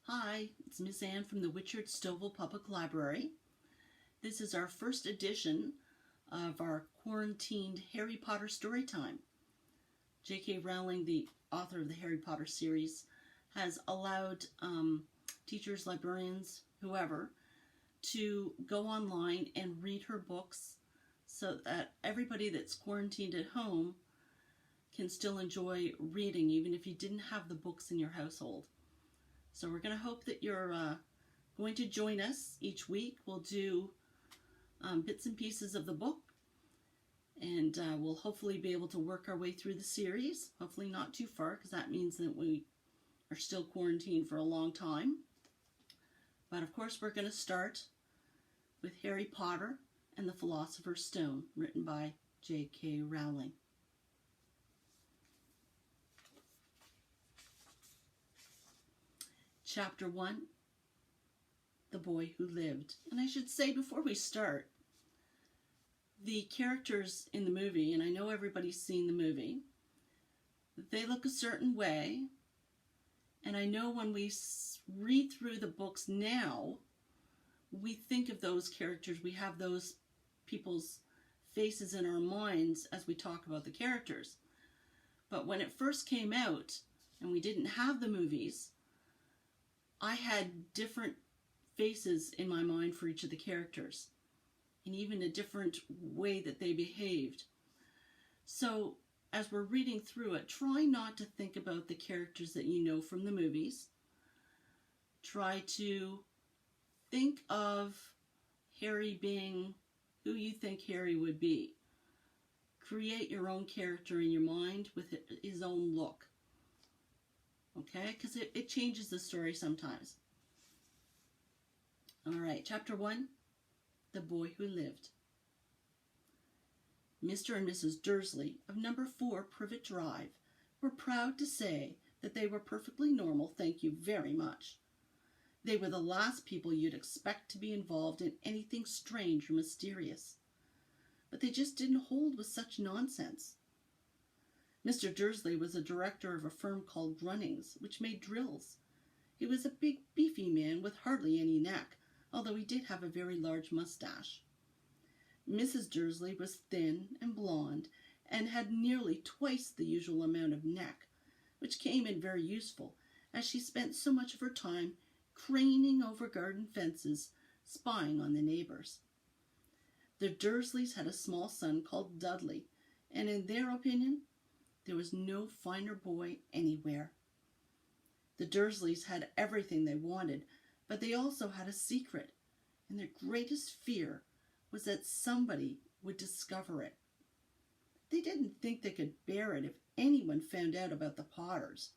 Hi, it's Miss Anne from the Witchard Stovall Public Library. This is our first edition of our quarantined Harry Potter Storytime. J.K. Rowling, the author of the Harry Potter series, has allowed teachers, librarians, whoever, to go online and read her books so that everybody that's quarantined at home can still enjoy reading, even if you didn't have the books in your household. So we're going to hope that you're going to join us each week. We'll do bits and pieces of the book, and we'll hopefully be able to work our way through the series. Hopefully not too far, because that means that we are still quarantined for a long time. But of course, we're going to start with Harry Potter and the Philosopher's Stone, written by J.K. Rowling. Chapter 1, The Boy Who Lived. And I should say before we start, the characters in the movie, and I know everybody's seen the movie, they look a certain way. And I know when we read through the books now, we think of those characters, we have those people's faces in our minds as we talk about the characters. But when it first came out and we didn't have the movies, I had different faces in my mind for each of the characters, and even a different way that they behaved. So as we're reading through it, try not to think about the characters that you know from the movies. Try to think of Harry being who you think Harry would be. Create your own character in your mind with his own look. Okay, because it changes the story sometimes. All right, Chapter 1, The Boy Who Lived. Mr. and Mrs. Dursley of number 4 Privet Drive were proud to say that they were perfectly normal, thank you very much. They were the last people you'd expect to be involved in anything strange or mysterious. But they just didn't hold with such nonsense. Mr. Dursley was a director of a firm called Grunnings, which made drills. He was a big, beefy man with hardly any neck, although he did have a very large mustache. Mrs. Dursley was thin and blonde, and had nearly twice the usual amount of neck, which came in very useful, as she spent so much of her time craning over garden fences, spying on the neighbors. The Dursleys had a small son called Dudley, and in their opinion, there was no finer boy anywhere. The Dursleys had everything they wanted, but they also had a secret, and their greatest fear was that somebody would discover it. They didn't think they could bear it if anyone found out about the Potters.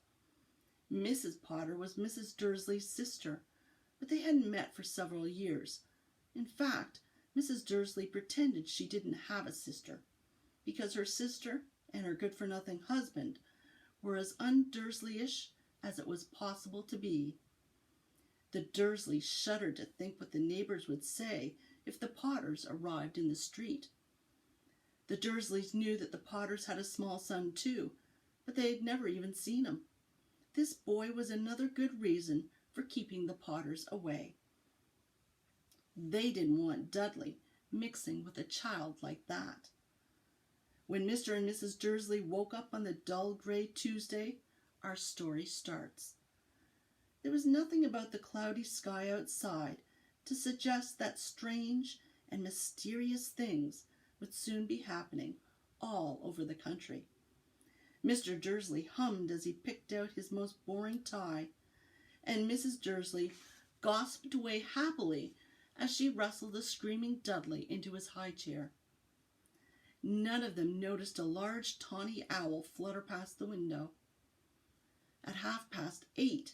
Mrs. Potter was Mrs. Dursley's sister, but they hadn't met for several years. In fact, Mrs. Dursley pretended she didn't have a sister, because her sister and her good-for-nothing husband were as un-Dursleyish as it was possible to be. The Dursleys shuddered to think what the neighbors would say if the Potters arrived in the street. The Dursleys knew that the Potters had a small son too, but they had never even seen him. This boy was another good reason for keeping the Potters away. They didn't want Dudley mixing with a child like that. When Mr. and Mrs. Dursley woke up on the dull gray Tuesday, our story starts. There was nothing about the cloudy sky outside to suggest that strange and mysterious things would soon be happening all over the country. Mr. Dursley hummed as he picked out his most boring tie, and Mrs. Dursley gossiped away happily as she rustled the screaming Dudley into his high chair. None of them noticed a large tawny owl flutter past the window. At 8:30,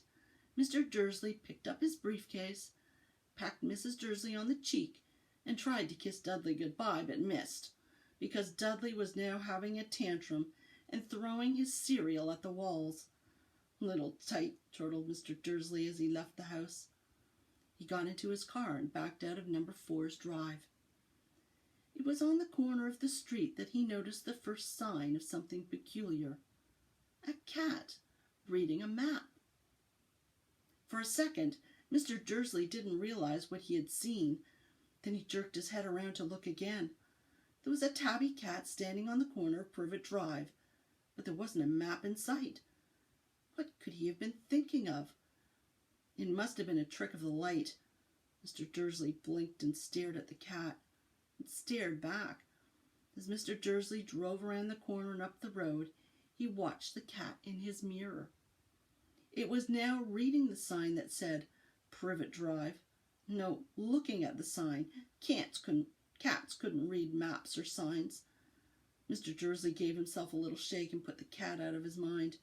Mr. Dursley picked up his briefcase, packed Mrs. Dursley on the cheek, and tried to kiss Dudley goodbye, but missed, because Dudley was now having a tantrum and throwing his cereal at the walls. "Little tite," chortled Mr. Dursley as he left the house. He got into his car and backed out of number 4's drive. It was on the corner of the street that he noticed the first sign of something peculiar. A cat reading a map. For a second, Mr. Dursley didn't realize what he had seen. Then he jerked his head around to look again. There was a tabby cat standing on the corner of Privet Drive, but there wasn't a map in sight. What could he have been thinking of? It must have been a trick of the light. Mr. Dursley blinked and stared at the cat. It stared back. As Mr. Dursley drove around the corner and up the road, he watched the cat in his mirror. It was now reading the sign that said Privet Drive. No, looking at the sign. Cats couldn't read maps or signs. Mr. Dursley gave himself a little shake and put the cat out of his mind.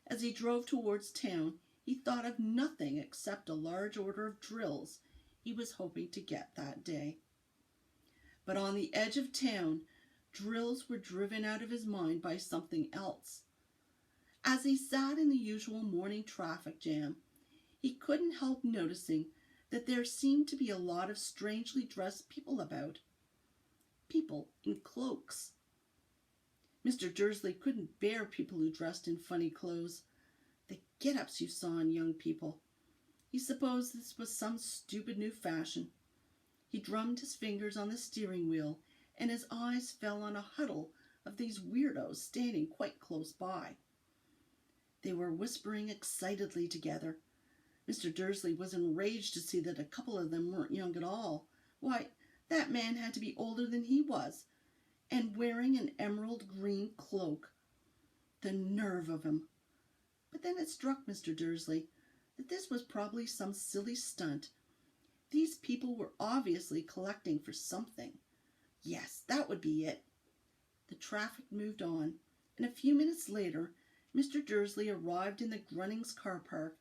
As he drove towards town, he thought of nothing except a large order of drills he was hoping to get that day. But on the edge of town, drills were driven out of his mind by something else. As he sat in the usual morning traffic jam, he couldn't help noticing that there seemed to be a lot of strangely dressed people about. People in cloaks. Mr. Dursley couldn't bear people who dressed in funny clothes. The get-ups you saw in young people. He supposed this was some stupid new fashion. He drummed his fingers on the steering wheel, and his eyes fell on a huddle of these weirdos standing quite close by. They were whispering excitedly together. Mr. Dursley was enraged to see that a couple of them weren't young at all. Why, that man had to be older than he was, and wearing an emerald green cloak. The nerve of him! But then it struck Mr. Dursley that this was probably some silly stunt. These people were obviously collecting for something. Yes, that would be it. The traffic moved on, and a few minutes later, Mr. Dursley arrived in the Grunnings car park,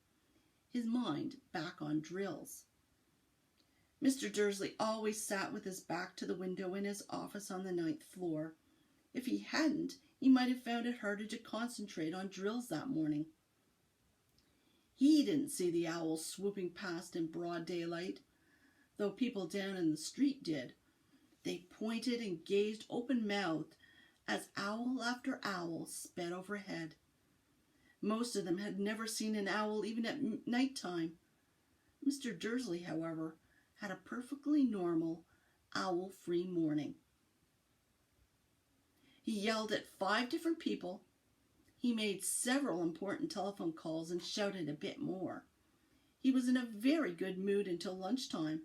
his mind back on drills. Mr. Dursley always sat with his back to the window in his office on the 9th floor. If he hadn't, he might have found it harder to concentrate on drills that morning. He didn't see the owls swooping past in broad daylight, though people down in the street did. They pointed and gazed open-mouthed as owl after owl sped overhead. Most of them had never seen an owl even at night-time. Mr. Dursley, however, had a perfectly normal, owl-free morning. He yelled at 5 different people. He made several important telephone calls and shouted a bit more. He was in a very good mood until lunchtime,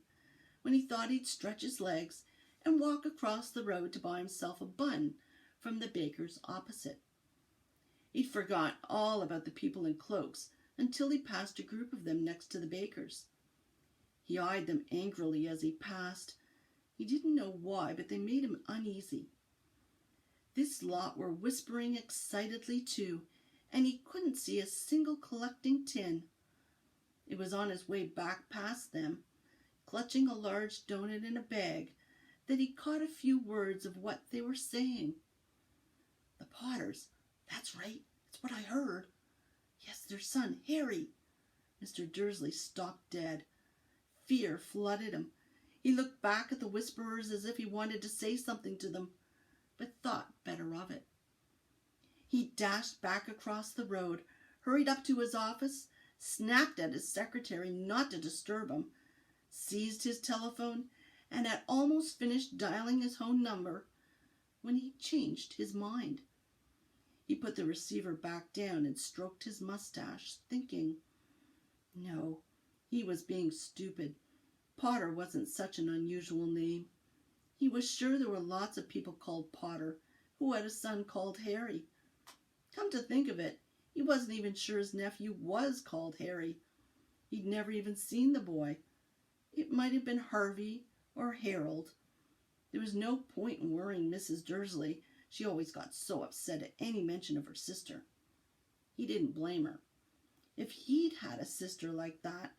when he thought he'd stretch his legs and walk across the road to buy himself a bun from the baker's opposite. He'd forgot all about the people in cloaks until he passed a group of them next to the baker's. He eyed them angrily as he passed. He didn't know why, but they made him uneasy. This lot were whispering excitedly too, and he couldn't see a single collecting tin. It was on his way back past them, clutching a large donut in a bag, that he caught a few words of what they were saying. The Potters, that's right, it's what I heard. Yes, their son, Harry. Mr. Dursley stopped dead. Fear flooded him. He looked back at the whisperers as if he wanted to say something to them, but thought better of it. He dashed back across the road, hurried up to his office, snapped at his secretary not to disturb him, seized his telephone, and had almost finished dialing his home number when he changed his mind. He put the receiver back down and stroked his mustache, thinking, no, he was being stupid. Potter wasn't such an unusual name. He was sure there were lots of people called Potter who had a son called Harry. Come to think of it, he wasn't even sure his nephew was called Harry. He'd never even seen the boy. It might have been Harvey or Harold. There was no point in worrying Mrs. Dursley. She always got so upset at any mention of her sister. He didn't blame her. If he'd had a sister like that.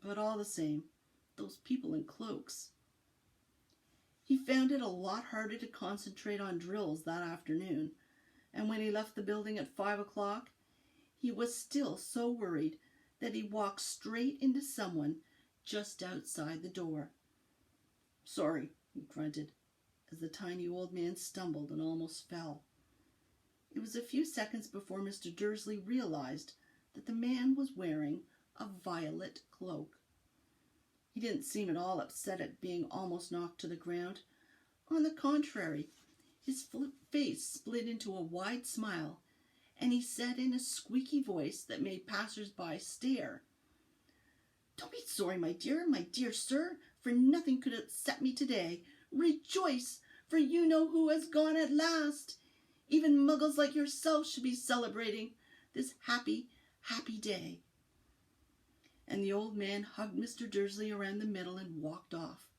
But all the same, those people in cloaks. He found it a lot harder to concentrate on drills that afternoon, and when he left the building at 5 o'clock, he was still so worried that he walked straight into someone just outside the door. Sorry, he grunted, as the tiny old man stumbled and almost fell. It was a few seconds before Mr. Dursley realized that the man was wearing a violet cloak. He didn't seem at all upset at being almost knocked to the ground. On the contrary, his face split into a wide smile, and he said in a squeaky voice that made passers-by stare, "Don't be sorry, my dear sir, for nothing could upset me today. Rejoice, for you know who has gone at last. Even muggles like yourself should be celebrating this happy, happy day." And the old man hugged Mr. Dursley around the middle and walked off.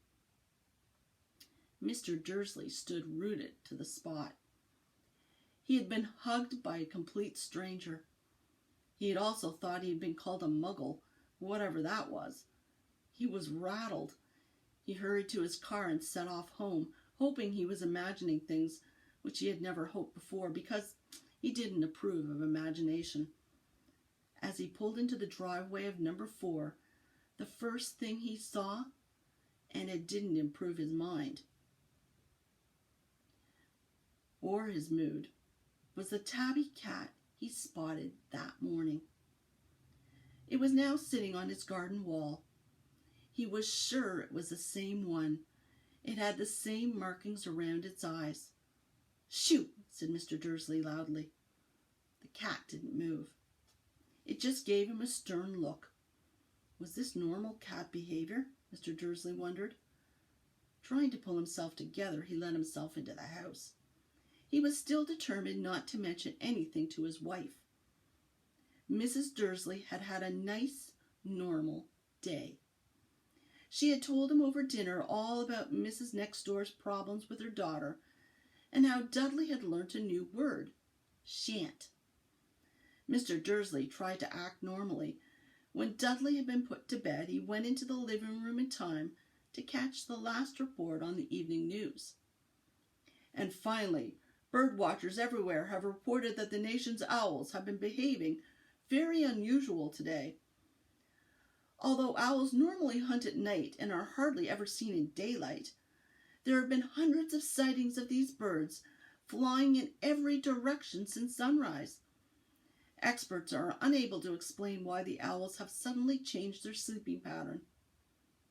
Mr. Dursley stood rooted to the spot. He had been hugged by a complete stranger. He had also thought he had been called a muggle, whatever that was. He was rattled. He hurried to his car and set off home, hoping he was imagining things which he had never hoped before, because he didn't approve of imagination. As he pulled into the driveway of number 4, the first thing he saw, and it didn't improve his mind or his mood, was the tabby cat he spotted that morning. It was now sitting on his garden wall. He was sure it was the same one. It had the same markings around its eyes. "Shoo!" said Mr. Dursley loudly. The cat didn't move. It just gave him a stern look. Was this normal cat behavior? Mr. Dursley wondered. Trying to pull himself together, he let himself into the house. He was still determined not to mention anything to his wife. Mrs. Dursley had had a nice, normal day. She had told him over dinner all about Mrs. Next Door's problems with her daughter, and how Dudley had learnt a new word, shan't. Mr. Dursley tried to act normally. When Dudley had been put to bed, he went into the living room in time to catch the last report on the evening news. And finally, bird watchers everywhere have reported that the nation's owls have been behaving very unusual today. Although owls normally hunt at night and are hardly ever seen in daylight, there have been hundreds of sightings of these birds flying in every direction since sunrise. Experts are unable to explain why the owls have suddenly changed their sleeping pattern.